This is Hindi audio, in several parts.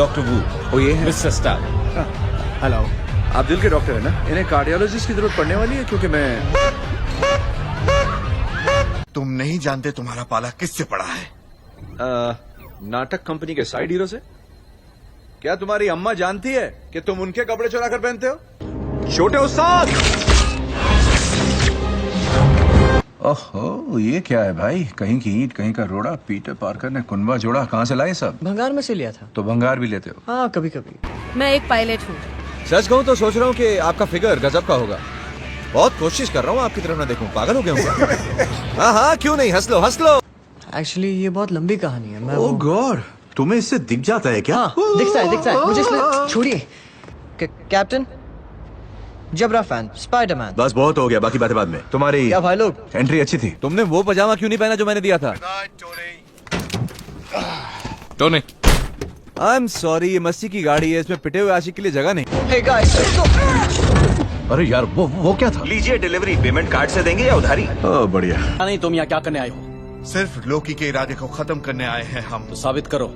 डॉक्टर वू। वो ये है मिस्टर स्टार। हेलो। आप दिल के डॉक्टर है ना? इन्हें कार्डियोलॉजिस्ट की जरूरत पड़ने वाली है क्योंकि मैं तुम नहीं जानते तुम्हारा पाला किससे पड़ा है। नाटक कंपनी के साइड हीरो से। क्या तुम्हारी अम्मा जानती है कि तुम उनके कपड़े चुरा कर पहनते हो? छोटे उस्ताद। ओहो, ये क्या है भाई? कहीं की ईंट कहीं का रोड़ा। पीटर पार्कर ने कुनबा जोड़ा। कहाँ से लाए सब? भंगार में से लिया था। तो भंगार भी लेते हो? हाँ, कभी कभी। मैं एक पायलट हूँ। सच कहूँ तो सोच रहा हूँ कि आपका फिगर गजब का होगा। बहुत कोशिश कर रहा हूँ आपकी तरफ ना देखूं। पागल हो गया हूँ। हाँ हाँ, क्यों नहीं, हंस लो हंस लो। एक्चुअली ये बहुत लंबी कहानी है। मैं ओह गॉड, तुम्हें इससे दिख जाता है क्या? हाँ, दिखता है मुझे इसमें। छोड़िए। कैप्टन जबरा फैन, स्पाइडरमैन। बस बहुत हो गया, बाकी बातें बाद में। तुम्हारी क्या भाई लोग? एंट्री अच्छी थी। तुमने वो पजामा क्यों नहीं पहना जो मैंने दिया था? टोनी, आई एम सॉरी, ये मस्ती की गाड़ी है, इसमें पिटे हुए आशिक के लिए जगह नहीं। हे गाइस, अरे यार वो क्या था? लीजिए डिलीवरी, पेमेंट कार्ड से देंगे या उधारी? ओह बढ़िया। नहीं, तुम यहाँ क्या करने आए हो? सिर्फ लोकी के इरादे को खत्म करने आए हैं हम। तो साबित करो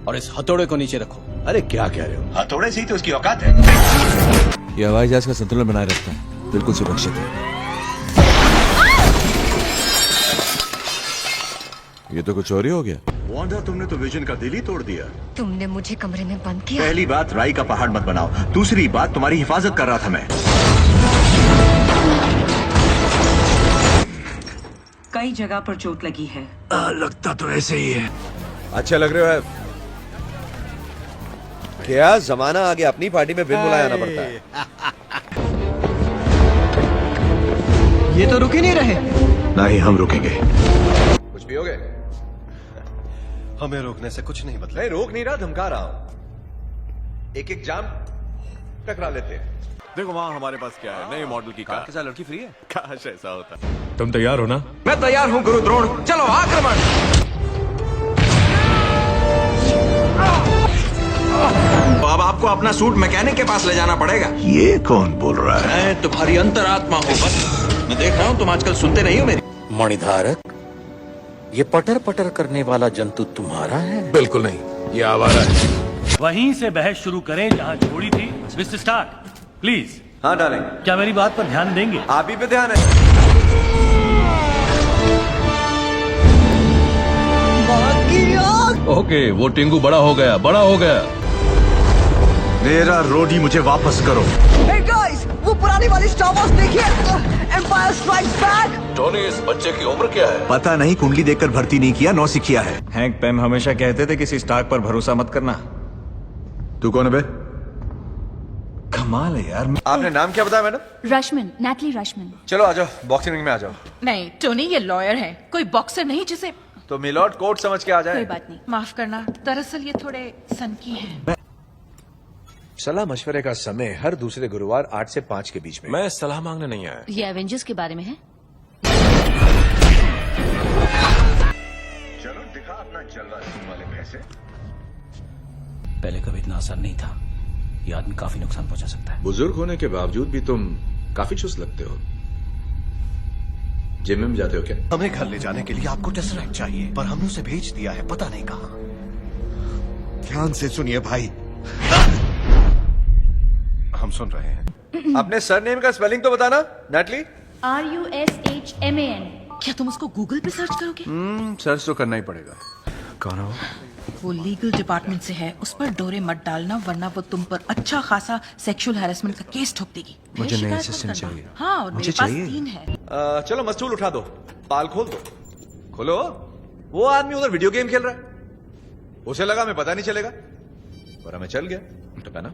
और इस हथौड़े को नीचे रखो। अरे क्या कह रहे हो? हथौड़े से ही तो उसकी औकात है। ये हवाई जहाज का संतुलन बनाए रखता है, बिल्कुल सुरक्षित है। ये तो कुछ और ही हो गया। वांडा, तुमने तो विजन का दिल ही तोड़ दिया। तुमने मुझे कमरे में बंद किया। पहली बात, राई का पहाड़ मत बनाओ। दूसरी बात, तुम्हारी हिफाजत कर रहा था मैं। कई जगह पर चोट लगी है। लगता तो ऐसे ही है। अच्छा लग रहे हो। क्या जमाना आ गया, अपनी पार्टी में बिन बुलाया आना पड़ता है। ये तो रुक ही नहीं रहे। नहीं, हम रुकेंगे। कुछ भी हो गए? हमें रोकने से कुछ नहीं बदला। नहीं, रोक नहीं रहा, धमका रहा हूं। एक एक जाम टकरा लेते हैं। देखो वहाँ हमारे पास क्या है, नए मॉडल की कार के साथ लड़की फ्री है। काश ऐसा होता। तुम तैयार हो ना? मैं तैयार हूँ गुरु द्रोण, चलो आक्रमण। तो अब आपको अपना सूट मैकेनिक के पास ले जाना पड़ेगा। ये कौन बोल रहा है? मैं तुम्हारी अंतरात्मा हूँ। बस मैं देख रहा हूँ तुम आजकल सुनते नहीं हो मेरी। मणिधारक, ये पटर पटर करने वाला जंतु तुम्हारा है? बिल्कुल नहीं, ये आवारा है। वहीं से बहस शुरू करें जहां छोड़ी थी। Mister Stark, please. हाँ डालेंगे। क्या मेरी बात पर ध्यान देंगे? आप ही पे ध्यान है। ओके, वो टिंगू बड़ा हो गया। मेरा रोडी मुझे वापस करो। हे गाइस, वो पुरानी वाली स्टार वॉर्स देखिए, एम्पायर स्ट्राइक्स बैक। टोनी, इस बच्चे की उम्र क्या है? पता नहीं, कुंडली देखकर भर्ती नहीं किया, नौसिखिया है। हैंक पैम हमेशा कहते थे किसी स्टार्क पर भरोसा मत करना। तू कौन है बे? कमाल है यार। आपने नाम क्या बताया मैडम? रश्मिन, नैटली रश्मिन। चलो आ जाओ, बॉक्सिंग रिंग में आ जाओ। नहीं टोनी, ये लॉयर है, कोई बॉक्सर नहीं जिसे। तो मिलॉर्ड कोर्ट समझ के आ जाए। कोई बात नहीं। माफ करना, दरअसल ये थोड़े सनकी हैं। सलाह मशवरे का समय हर दूसरे गुरुवार 8 से 5 के बीच में। मैं सलाह मांगने नहीं आया। ये एवेंजर्स के बारे में है। चलो दिखा अपना जलवा वाले पैसे। पहले कभी इतना आसान नहीं था। ये आदमी काफी नुकसान पहुंचा सकता है। बुजुर्ग होने के बावजूद भी तुम काफी चुस्त लगते हो। जिम में जाते हो क्या? हमें घर ले जाने के लिए आपको टेसरेक्ट चाहिए, पर हमने उसे भेज दिया है, पता नहीं कहाँ। ध्यान से सुनिए भाई। हम सुन रहे हैं। अपने सरनेम का स्पेलिंग तो बताना, नैटली। RUSHMAN। क्या तुम उसको गूगल पे सर्च करोगे? सर्च तो करना ही पड़ेगा। कौन हो? वो लीगल डिपार्टमेंट से है, उस पर डोरे मत डालना वरना वो तुम पर अच्छा खासा सेक्सुअल हैरेसमेंट का केस ठोक देगी। मुझे नई शिकायत मत असिस्टेंट करना। चाहिए। हाँ, और मुझे मेरे पास चाहिए। 3 है। चलो मस्तूल उठा दो, पाल खोल दो। खोलो। वो आदमी उधर वीडियो गेम खेल रहा है। उसे लगा मैं पता नहीं चलेगा, पर मैं चल गया। तो ना,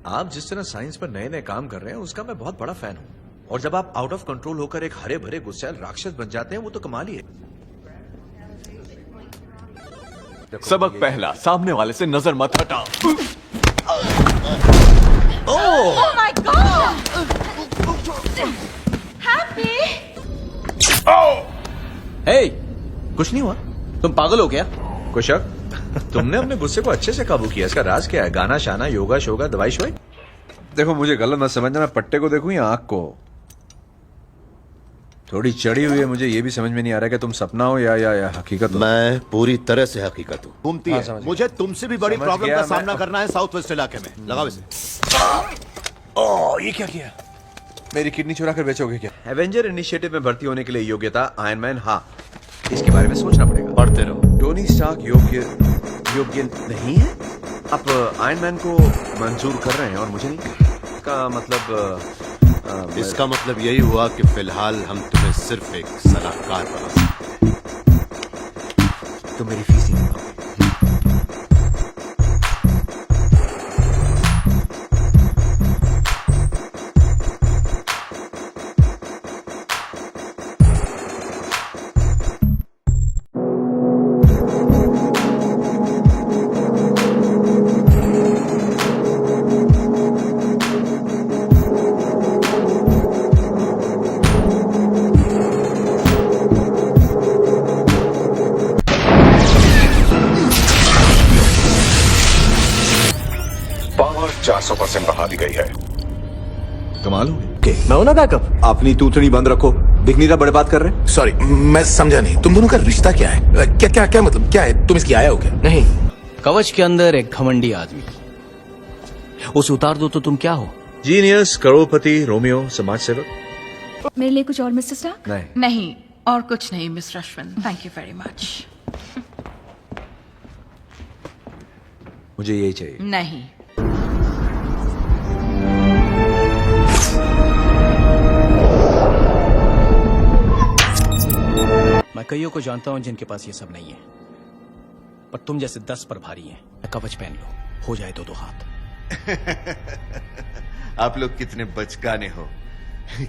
आप जिस तरह साइंस पर नए नए काम कर रहे हैं उसका मैं बहुत बड़ा फैन हूं। और जब आप आउट ऑफ कंट्रोल होकर एक हरे भरे गुस्सैल राक्षस बन जाते हैं, वो तो कमाल ही है। सबक पहला, सामने वाले से नजर मत हटाओ। Oh my God! Happy? हे, कुछ नहीं हुआ। तुम पागल हो क्या? कुछ शक? तुमने अपने गुस्से को अच्छे से काबू किया। इसका राज क्या है? गाना शाना, योगा शोगा, दवाई शवाई? देखो मुझे गलत मत समझना, मैं पट्टे को देखूं या आंख को? थोड़ी चढ़ी हुई है, मुझे ये भी समझ में नहीं आ रहा कि तुम सपना हो या हकीकत हो। मैं पूरी तरह से हकीकत हूँ। घूमती हाँ, है। समझ मुझे तुमसे भी बड़ी समझ प्रॉब्लम गया का मैं। सामना करना है साउथ वेस्ट इलाके में। लगाओ इसे। ओह, ये क्या किया? मेरी किडनी चुरा कर बेचोगे क्या? एवेंजर इनिशिएटिव में भर्ती होने के लिए योग्यता आयरन मैन, हाँ, इसके बारे में सोचना पड़ेगा। पढ़ते रहो। टोनी स्टार्क योग्य नहीं है? आप आयरन मैन को मंजूर कर रहे हैं और मुझे नहीं? का मतलब इसका मतलब यही हुआ कि फिलहाल हम तुम्हें सिर्फ एक सलाहकार बना सकते तो मेरी फीस ही नहीं पाओगे। पावर 400% बढ़ा दी गई है। कमाल हो गई। मैं हूं ना बैकअप। अपनी तूतड़ी बंद रखो, दिख नहीं रहा बड़े बात कर रहे हैं। सॉरी, मैं समझा नहीं। तुम दोनों का रिश्ता क्या है? क्या क्या क्या मतलब क्या है? तुम इसकी आया हो क्या? नहीं, कवच के अंदर एक घमंडी आदमी, उसे उतार दो तो तुम क्या हो? जीनियस, करोड़पति, रोमियो, समाज सेवक। मेरे लिए कुछ और मिस्टर स्टार्क? नहीं, नहीं और कुछ नहीं miss Rashmin, thank you very much. मुझे यही चाहिए। नहीं, मैं कईयों को जानता हूं जिनके पास ये सब नहीं है, पर तुम जैसे 10 पर भारी हैं। कवच पहन लो, हो जाए दो हाथ। आप लोग कितने बचकाने हो।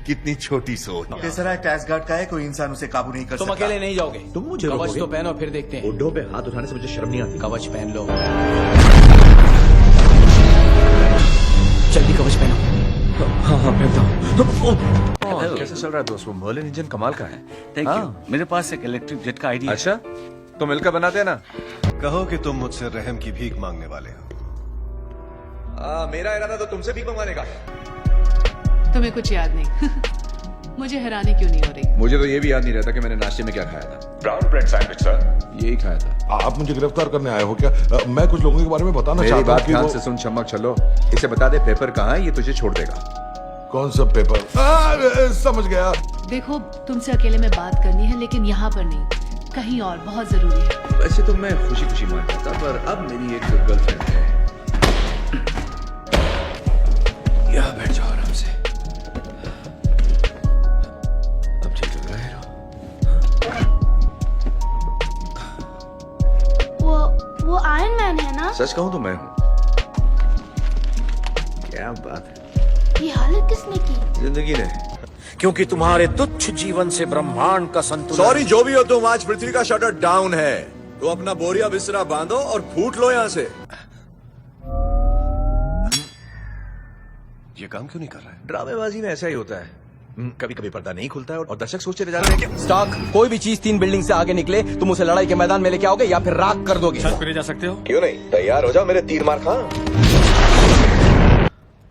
कितनी छोटी सोच। टैक्स गार्ड का है, कोई इंसान उसे काबू नहीं कर तुम अकेले नहीं जाओगे। तुम मुझे कवच रोकोगे? तो पहनो, फिर देखते हैं। बुड्ढों पे हाथ उठाने से मुझे शर्म नहीं आती। कवच पहन लो, जल्दी कवच पहनो। हाँ, पहनता हूँ। कैसा चल रहा है दोस्त? वो मर्लिन इंजन कमाल का है। Thank you. मेरे पास एक इलेक्ट्रिक जेट का आइडिया। अच्छा, तो मिलकर बनाते हैं ना। कहो कि तुम मुझसे रहम की भीख मांगने वाले हो। मेरा इरादा तो तुमसे भी मंगवाने का। तुम्हें कुछ याद नहीं। मुझे हैरानी क्यों नहीं हो रही? मुझे तो ये भी याद नहीं रहता कि मैंने नाश्ते में क्या खाया था। Brown bread sandwich sir. यही खाया था। आप मुझे गिरफ्तार करने आए हो क्या? मैं कुछ लोगों के बारे में बताना मेरी चाहता बात हूँ कि ध्यान वो... से सुन चमक, चलो इसे बता दे पेपर कहाँ है, ये तुझे छोड़ देगा। कौन सा पेपर? समझ गया। देखो, तुमसे अकेले में बात करनी है, लेकिन यहाँ पर नहीं, कहीं और, बहुत जरूरी है। वैसे तो मैं खुशी खुशी मान जाता, पर अब मेरी एक गर्लफ्रेंड है। यहाँ बैठ जाओ आराम से। अब ठीक लग रहा है? वो आयरन मैन है ना? सच कहूं तो मैं हूं। क्या बात है। ये हालत किसने की? जिंदगी ने। क्योंकि तुम्हारे तुच्छ जीवन से ब्रह्मांड का संतुलन। सॉरी जो भी हो तुम, आज पृथ्वी का शटर डाउन है, तो अपना बोरिया बिस्तरा बांधो और फूट लो यहाँ से। ये काम क्यों नहीं कर रहा है? ड्रामेबाजी में ऐसा ही होता है, कभी कभी पर्दा नहीं खुलता है और दर्शक सोचते रह जाते हैं कि स्टॉक, कोई भी चीज 3 बिल्डिंग से आगे निकले, तुम उसे लड़ाई के मैदान में लेके आओगे या फिर राख कर दोगे। फिर जा सकते हो। क्यों नहीं, तैयार हो जाओ, मेरे तीर मार खा।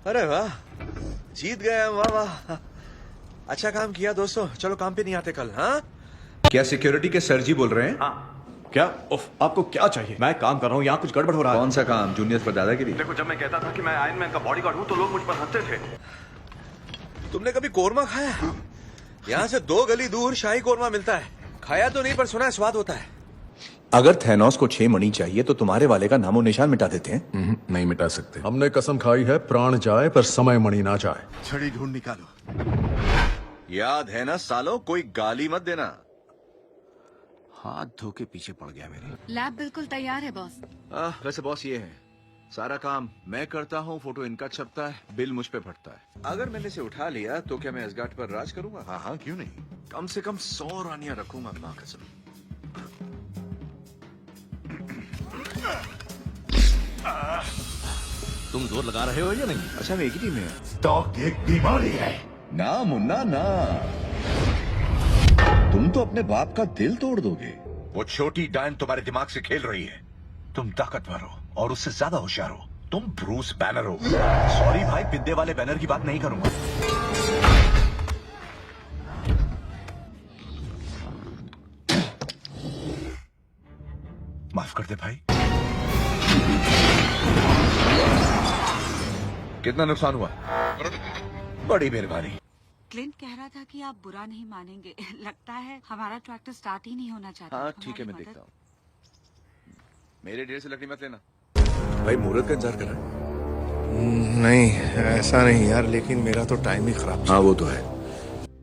अरे वाह, जीत गए हम, वाह वाह। अच्छा काम किया दोस्तों, चलो काम पे नहीं आते कल। हाँ, क्या सिक्योरिटी के सर जी बोल रहे हैं? क्या? उफ, आपको क्या चाहिए? मैं काम कर रहा हूँ, यहाँ कुछ गड़बड़ हो रहा है। कौन सा काम? जूनियर्स पर दादागिरी? देखो, जब मैं कहता था कि मैं आयरन मैन का बॉडीगार्ड हूँ तो लोग मुझ पर हंसते थे। तुमने कभी कोरमा खाया? यहाँ से 2 गली दूर शाही कोरमा मिलता है। खाया तो नहीं, पर सुना है स्वाद होता है। अगर थैनोस को 6 मणि चाहिए तो तुम्हारे वाले का नामो निशान मिटा देते हैं। नहीं मिटा सकते। हमने कसम खाई है, प्राण जाए पर समय मणि ना जाए। छड़ी ढूंढ निकालो। याद है ना सालों, कोई गाली मत देना। हाथ धो के पीछे पड़ गया मेरे। लैब बिल्कुल तैयार है बॉस। वैसे बॉस ये है, सारा काम मैं करता हूँ, फोटो इनका छपता है, बिल मुझ पे फटता है। अगर मैंने इसे उठा लिया तो क्या मैं एसगार्ड पर राज करूंगा? हाँ हाँ, क्यों नहीं? कम से कम 100 रानियां रखूंगा, माँ कसम। तुम जोर लगा रहे हो या नहीं? अच्छा, हम एक ही टीम में हैं। स्टॉक एक बीमारी है। ना मुन्ना ना, तुम तो अपने बाप का दिल तोड़ दोगे। वो छोटी डायन तुम्हारे दिमाग से खेल रही है। तुम ताकतवर हो और उससे ज्यादा होशियार हो। तुम ब्रूस बैनर हो। सॉरी भाई, बिद्दे वाले बैनर की बात नहीं करूंगा। कर दे भाई। कितना नुकसान हुआ? बड़ी मेहरबानी। क्लिंट कह रहा था कि आप बुरा नहीं मानेंगे लगता है हमारा ट्रैक्टर स्टार्ट ही नहीं होना चाहता। हाँ ठीक है, मैं देखता हूँ। मेरे ढेर से लकड़ी मत लेना भाई, मुहूर्त का इंतजार कर रहा है। नहीं ऐसा नहीं यार, लेकिन मेरा तो टाइम ही खराब। हाँ वो तो है।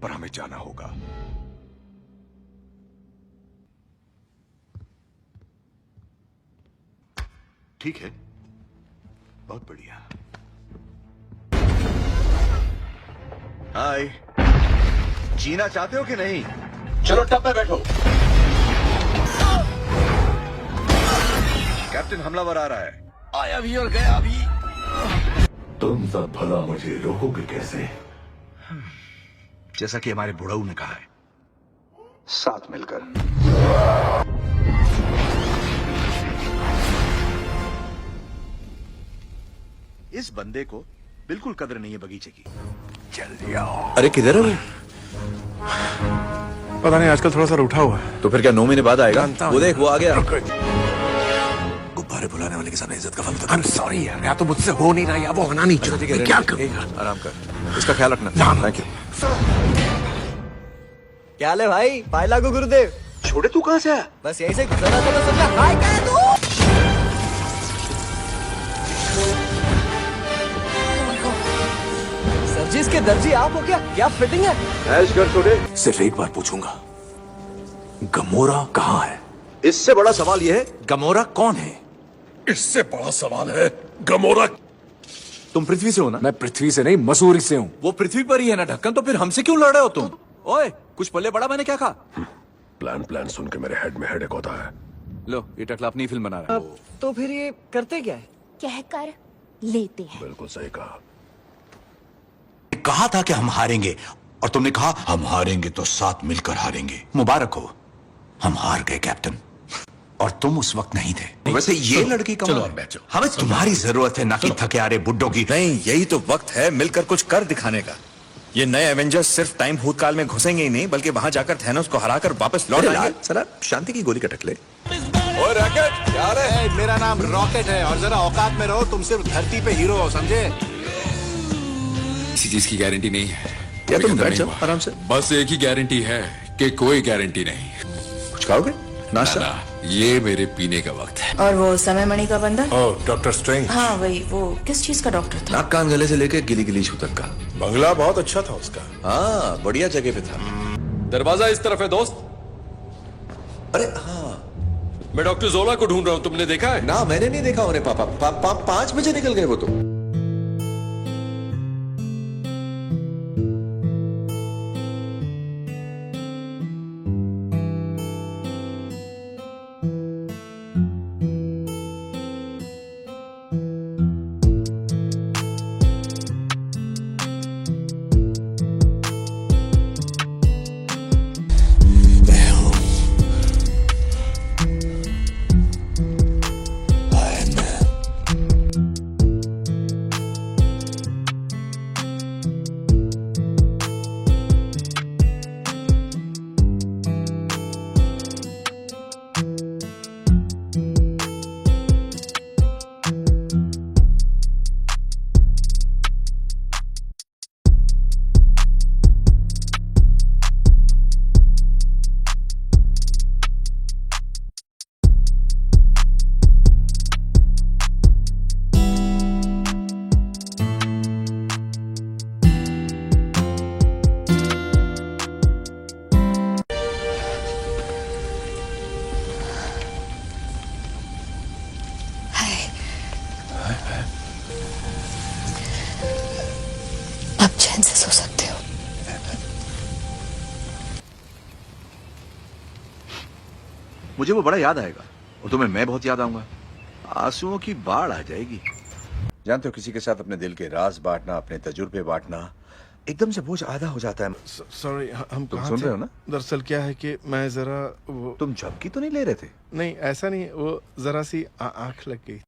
पर हमें जाना होगा। ठीक है, बहुत बढ़िया। हाय, जीना चाहते हो कि नहीं? चलो टब पे बैठो। कैप्टन हमलावर आ रहा है। आया भी और गया भी। तुम सब भला मुझे रोकोगे कैसे? जैसा कि हमारे बुढ़ऊ ने कहा है, साथ मिलकर। इस बंदे को बिल्कुल कदर नहीं है बगीचे की। जल्दी आओ। अरे किधर है वो? पता नहीं, आजकल थोड़ा सा रूठा हुआ है। तो फिर क्या 9 महीने बाद आएगा? वो देख, वो आ गया। गुब्बारे बुलाने वाले के सामने इज्जत का फलता। I'm sorry यार, या तो मुझसे हो नहीं रहा या वो होना नहीं चाहती। मैं क्या करूं? आराम कर, इसका ख्याल रखना। Thank you. क्या ले भाई, पाए लागू गुरुदेव। छोड़े, तू कहाँ से आया? बस यही से गुजरा था तो सोचा हाय कह दूं। सर जी, इसके दर्जी आप हो क्या फिटिंग है? ऐश कर छोड़े। सिर्फ एक बार पूछूंगा, गमोरा कहाँ है? इससे बड़ा सवाल यह है, गमोरा कौन है? इससे बड़ा सवाल है, गमोरा। तुम पृथ्वी से हो ना? मैं पृथ्वी से नहीं, मसूरी से हूँ। वो पृथ्वी पर ही है ना ढक्कन, तो फिर हमसे क्यों लड़ रहे हो तुम? ओए, कुछ पल्ले पड़ा मैंने क्या कहा? प्लान सुन के मेरे हेड में हेडेक होता है। लो, ये टकला अपनी फिल्म बना रहा है। तो फिर ये करते क्या है? कहकर लेते हैं। बिल्कुल सही कहा। कहा था कि हम हारेंगे और तुमने कहा हम हारेंगे तो साथ मिलकर हारेंगे। मुबारक हो, हम हार गए कैप्टन, और तुम उस वक्त नहीं थे। वैसे ये लड़की का चलो अब बैठो। हमें तुम्हारी जरूरत है, ना कि थके आ रहे बुड्ढों की। नहीं, यही तो वक्त है मिलकर कुछ कर दिखाने का। ये नए एवेंजर्स सिर्फ टाइम भूतकाल में घुसेंगे ही नहीं, बल्कि वहां जाकर थैनोस को हराकर वापस लौट आएंगे। साला शांति की गोली का टकले। ओए रॉकेट, क्या रे? मेरा नाम रॉकेट है और जरा औकात में रहो, तुम सिर्फ धरती पे हीरो हो, समझे? किसी चीज की गारंटी नहीं है। या तुम बैठ जाओ आराम से। बस एक ही गारंटी है कि कोई गारंटी नहीं। कुछ खाओगे? नाश्ता? ये मेरे पीने का वक्त है। और वो समय मणि का बंदा? ओह, डॉक्टर स्ट्रेंज। हाँ वही, वो किस चीज का डॉक्टर था? नाक कान गले से लेके गिली गिली छू तक का। बंगला बहुत अच्छा था उसका। हाँ, बढ़िया जगह पे था। दरवाजा इस तरफ है दोस्त। अरे हाँ, मैं डॉक्टर जोला को ढूंढ रहा हूँ, तुमने देखा है? ना मैंने नहीं देखा उन्हें। पापा 5 बजे निकल गए वो तो। अब चैन से सो सकते हो। मुझे वो बड़ा याद आएगा और तुम्हें मैं बहुत याद आऊंगा। आंसुओं की बाढ़ आ जाएगी। जानते हो, किसी के साथ अपने दिल के राज बांटना, अपने तजुर्बे बांटना, एकदम से बोझ आधा हो जाता है। सॉरी, हम तुम कहाँ सुन थे? रहे हो ना? दरअसल क्या है कि मैं जरा वो तुम झपकी तो नहीं ले रहे थे? नहीं, ऐसा नहीं, वो जरा सी आंख लग गई।